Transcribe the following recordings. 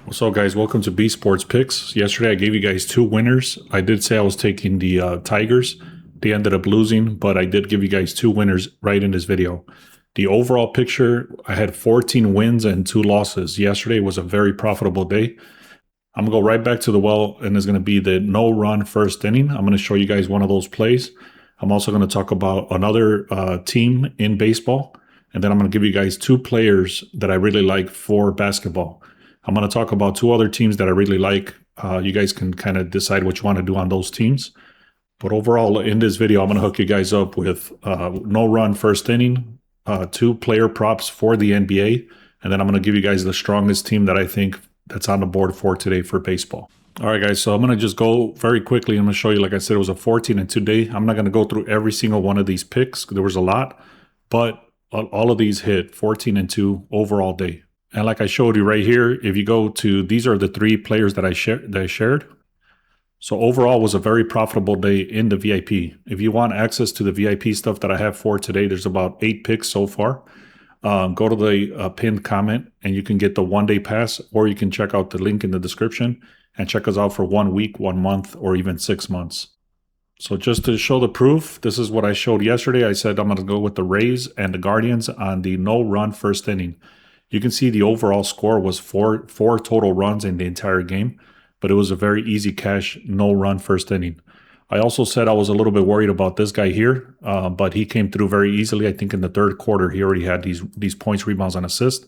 What's up, guys? Welcome to B Sports Picks. Yesterday, I gave you guys two winners. I did say I was taking the Tigers. They ended up losing, but I did give you guys two winners right in this video. The overall picture, I had 14 wins and two losses. Yesterday was a very profitable day. I'm going to go right back to the well, and it's going to be the no-run first inning. I'm going to show you guys one of those plays. I'm also going to talk about another team in baseball, and then I'm going to give you guys two players that I really like for basketball. I'm going to talk about two other teams that I really like. You guys can kind of decide what you want to do on those teams. But overall, in this video, I'm going to hook you guys up with no-run first inning, two player props for the NBA, and then I'm going to give you guys the strongest team that I think that's on the board for today for baseball. All right, guys, so I'm going to just go very quickly. I'm going to show you, like I said, it was a 14-2 day. I'm not going to go through every single one of these picks. There was a lot, but all of these hit 14-2 overall day. And like I showed you right here, if you go to, these are the three players that I shared. So overall was a very profitable day in the VIP. If you want access to the VIP stuff that I have for today, there's about 8 picks so far. Go to the pinned comment and you can get the 1-day pass, or you can check out the link in the description and check us out for 1 week, 1 month, or even 6 months. So just to show the proof, this is what I showed yesterday. I said I'm going to go with the Rays and the Guardians on the no-run first inning. You can see the overall score was four total runs in the entire game, but it was a very easy cash, no-run first inning. I also said I was a little bit worried about this guy here, but he came through very easily. I think in the third quarter, he already had these points, rebounds, and assists.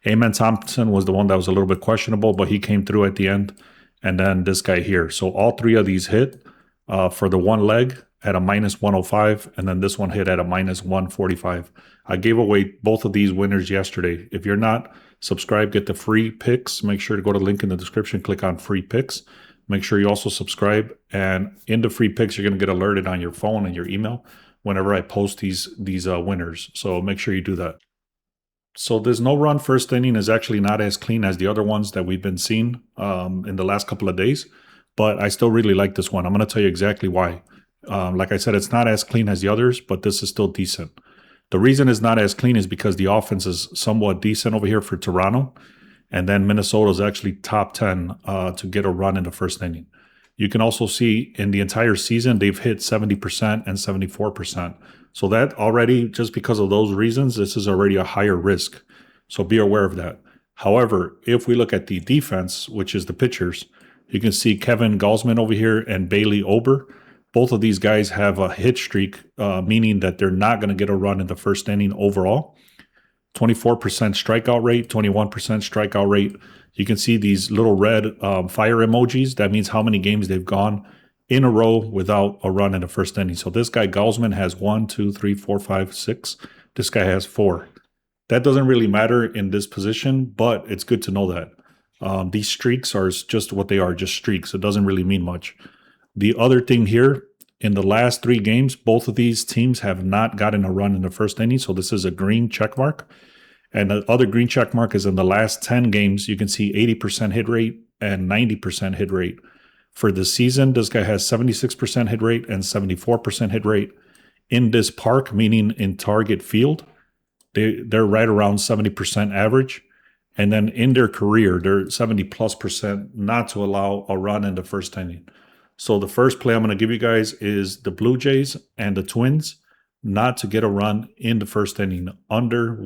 Amen Thompson was the one that was a little bit questionable, but he came through at the end. And then this guy here. So all three of these hit for the one leg at a -105, and then this one hit at a -145. I gave away both of these winners yesterday. If you're not subscribed, get the free picks. Make sure to go to the link in the description, click on free picks. Make sure you also subscribe. And in the free picks, you're going to get alerted on your phone and your email whenever I post these winners. So make sure you do that. So this no-run first inning is actually not as clean as the other ones that we've been seeing in the last couple of days, but I still really like this one. I'm going to tell you exactly why. Like I said, it's not as clean as the others, but this is still decent. The reason it's not as clean is because the offense is somewhat decent over here for Toronto, and then Minnesota is actually top 10 to get a run in the first inning. You can also see in the entire season, they've hit 70% and 74%. So that already, just because of those reasons, this is already a higher risk. So be aware of that. However, if we look at the defense, which is the pitchers, you can see Kevin Gausman over here and Bailey Ober. Both of these guys have a hit streak, meaning that they're not going to get a run in the first inning overall. 24% strikeout rate, 21% strikeout rate. You can see these little red fire emojis. That means how many games they've gone in a row without a run in the first inning. So this guy Gausman has 1, 2, 3, 4, 5, 6. This guy has 4. That doesn't really matter in this position, but it's good to know that. These streaks are just what they are, just streaks. It doesn't really mean much. The other thing here, in the last 3 games, both of these teams have not gotten a run in the first inning. So this is a green check mark. And the other green check mark is in the last 10 games, you can see 80% hit rate and 90% hit rate. For the season, this guy has 76% hit rate and 74% hit rate. In this park, meaning in target field, they're right around 70% average. And then in their career, they're 70+% not to allow a run in the first inning. So the first play I'm going to give you guys is the Blue Jays and the Twins not to get a run in the first inning, under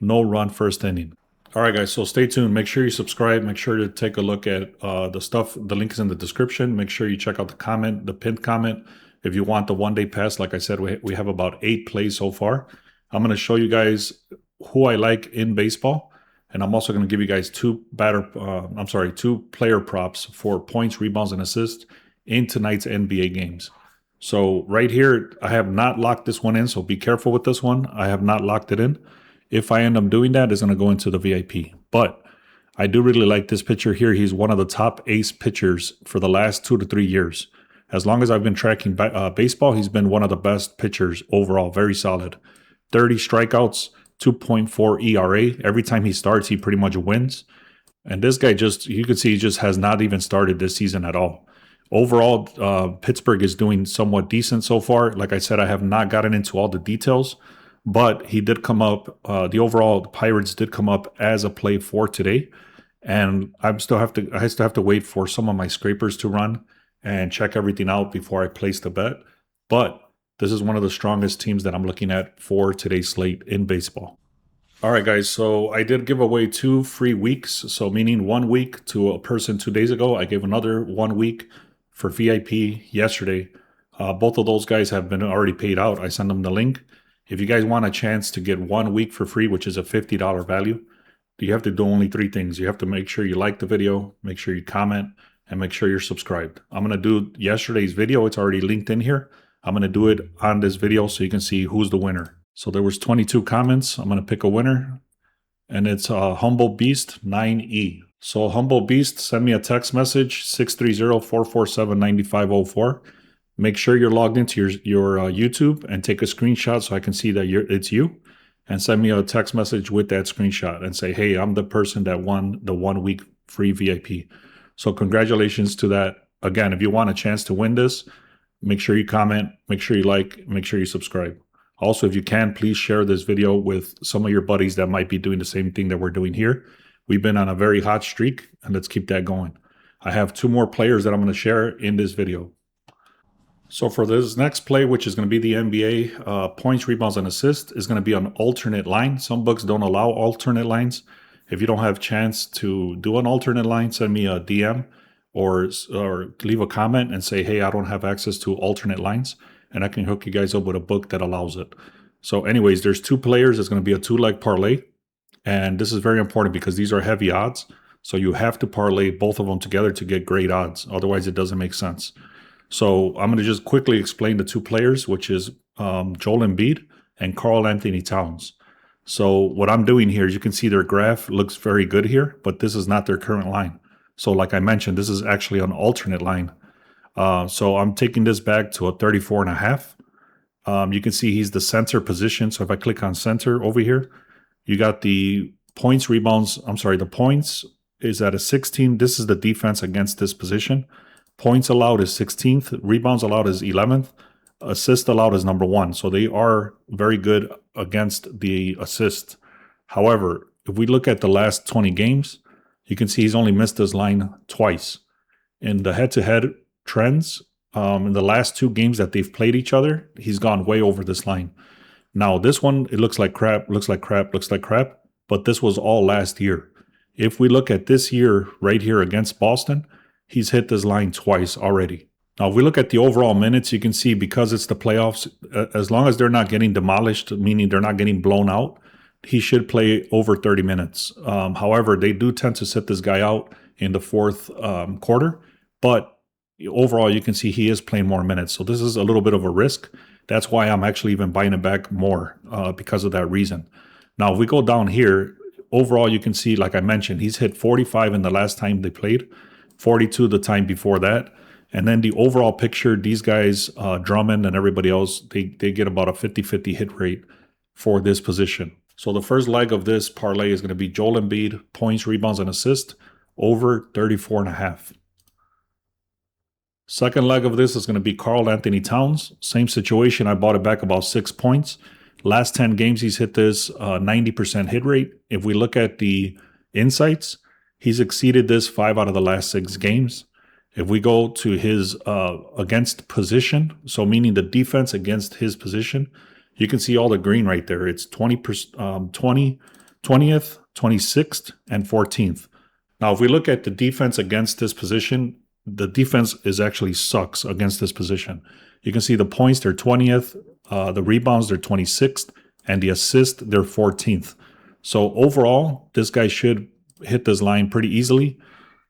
no run first inning. All right, guys, so stay tuned. Make sure you subscribe. Make sure to take a look at the stuff. The link is in the description. Make sure you check out the pinned comment. If you want the 1-day pass, like I said, we have about 8 plays so far. I'm going to show you guys who I like in baseball. And I'm also going to give you guys two player props for points, rebounds, and assists in tonight's NBA games. So right here, I have not locked this one in, so be careful with this one. I have not locked it in. If I end up doing that, it's going to go into the VIP. But I do really like this pitcher here. He's one of the top ace pitchers for the last 2 to 3 years. As long as I've been tracking baseball, he's been one of the best pitchers overall. Very solid. 30 strikeouts. 2.4 ERA. Every time he starts, he pretty much wins. And this guy you can see he just has not even started this season at all. Overall, Pittsburgh is doing somewhat decent so far. Like I said, I have not gotten into all the details, but he did come up. The overall Pirates did come up as a play for today, and I still have to wait for some of my scrapers to run and check everything out before I place the bet. But this is one of the strongest teams that I'm looking at for today's slate in baseball. All right, guys. So I did give away 2 free weeks. So meaning 1 week to a person 2 days ago. I gave another 1 week for VIP yesterday. Both of those guys have been already paid out. I sent them the link. If you guys want a chance to get 1 week for free, which is a $50 value, you have to do only 3 things. You have to make sure you like the video, make sure you comment, and make sure you're subscribed. I'm going to do yesterday's video. It's already linked in here. I'm going to do it on this video so you can see who's the winner. So there was 22 comments. I'm going to pick a winner, and it's Humble Beast 9E. So Humble Beast, send me a text message, 630-447-9504. Make sure you're logged into your YouTube and take a screenshot so I can see that it's you, and send me a text message with that screenshot and say, hey, I'm the person that won the 1 week free VIP. So congratulations to that. Again, if you want a chance to win this, make sure you comment, make sure you like, make sure you subscribe. Also, if you can, please share this video with some of your buddies that might be doing the same thing that we're doing here. We've been on a very hot streak, and let's keep that going. I have 2 more players that I'm going to share in this video. So for this next play, which is going to be the NBA, points, rebounds, and assists, is going to be an alternate line. Some books don't allow alternate lines. If you don't have a chance to do an alternate line, send me a DM or leave a comment and say, hey, I don't have access to alternate lines, and I can hook you guys up with a book that allows it. So anyways, there's 2 players. It's going to be a 2-leg parlay, and this is very important because these are heavy odds. So you have to parlay both of them together to get great odds. Otherwise, it doesn't make sense. So I'm going to just quickly explain the 2 players, which is Joel Embiid and Karl Anthony Towns. So what I'm doing here is you can see their graph looks very good here, but this is not their current line. So like I mentioned, this is actually an alternate line. So I'm taking this back to a 34.5. You can see he's the center position. So if I click on center over here, you got the points, rebounds. The points is at a 16. This is the defense against this position. Points allowed is 16th. Rebounds allowed is 11th. Assist allowed is number 1. So they are very good against the assist. However, if we look at the last 20 games, you can see he's only missed this line twice. In the head-to-head trends, in the last 2 games that they've played each other, he's gone way over this line. Now, this one, it looks like crap, but this was all last year. If we look at this year right here against Boston, he's hit this line twice already. Now, if we look at the overall minutes, you can see because it's the playoffs, as long as they're not getting demolished, meaning they're not getting blown out, he should play over 30 minutes. However, they do tend to sit this guy out in the 4th quarter, but overall, you can see he is playing more minutes. So this is a little bit of a risk. That's why I'm actually even buying it back more because of that reason. Now, if we go down here, overall, you can see, like I mentioned, he's hit 45 in the last time they played, 42 the time before that. And then the overall picture, these guys, Drummond and everybody else, they get about a 50-50 hit rate for this position. So the first leg of this parlay is going to be Joel Embiid, points, rebounds, and assists, over 34.5. Second leg of this is going to be Karl Anthony Towns. Same situation. I bought it back about 6 points. Last 10 games, he's hit this 90% hit rate. If we look at the insights, he's exceeded this 5 out of the last 6 games. If we go to his against position, so meaning the defense against his position, you can see all the green right there. It's 20th, 26th, and 14th. Now, if we look at the defense against this position, the defense is actually sucks against this position. You can see the points, they're 20th, the rebounds, they're 26th, and the assist, they're 14th. So overall, this guy should hit this line pretty easily,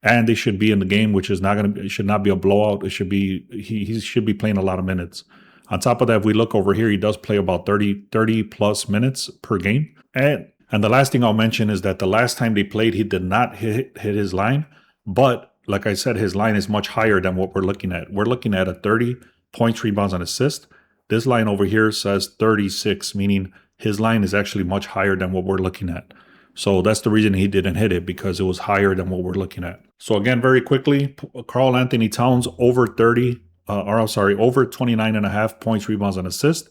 and they should be in the game, which is not going to, it should not be a blowout. It should be, he should be playing a lot of minutes. On top of that, if we look over here, he does play about 30 plus minutes per game. And the last thing I'll mention is that the last time they played, he did not hit his line, but like I said, his line is much higher than what we're looking at. We're looking at a 30 points, rebounds, and assist. This line over here says 36, meaning his line is actually much higher than what we're looking at. So that's the reason he didn't hit it, because it was higher than what we're looking at. So again, very quickly, Karl Anthony Towns over 29.5 points, rebounds, and assists.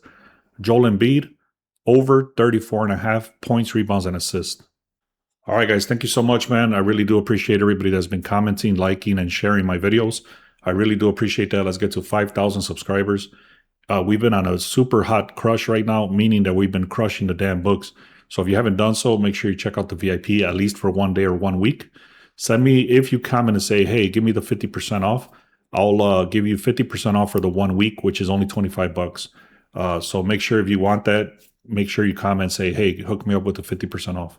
Joel Embiid over 34.5 points, rebounds, and assists. All right, guys, thank you so much, man. I really do appreciate everybody that's been commenting, liking, and sharing my videos. I really do appreciate that. Let's get to 5,000 subscribers. We've been on a super hot crush right now, meaning that we've been crushing the damn books. So if you haven't done so, make sure you check out the VIP at least for 1 day or 1 week. Send me, if you comment and say, hey, give me the 50% off, I'll give you 50% off for the 1 week, which is only 25 bucks. So make sure if you want that, make sure you comment, say, hey, hook me up with the 50% off.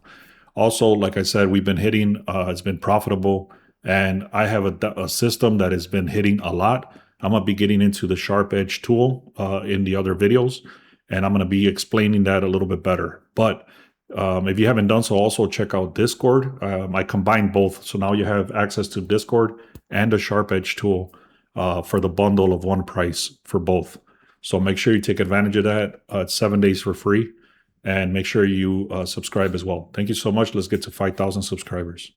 Also, like I said, we've been hitting, it's been profitable, and I have a system that has been hitting a lot. I'm going to be getting into the Sharp Edge tool in the other videos, and I'm going to be explaining that a little bit better. But if you haven't done so, also check out Discord. I combined both, so now you have access to Discord and the Sharp Edge tool for the bundle of one price for both. So make sure you take advantage of that. It's 7 days for free. And make sure you subscribe as well. Thank you so much. Let's get to 5,000 subscribers.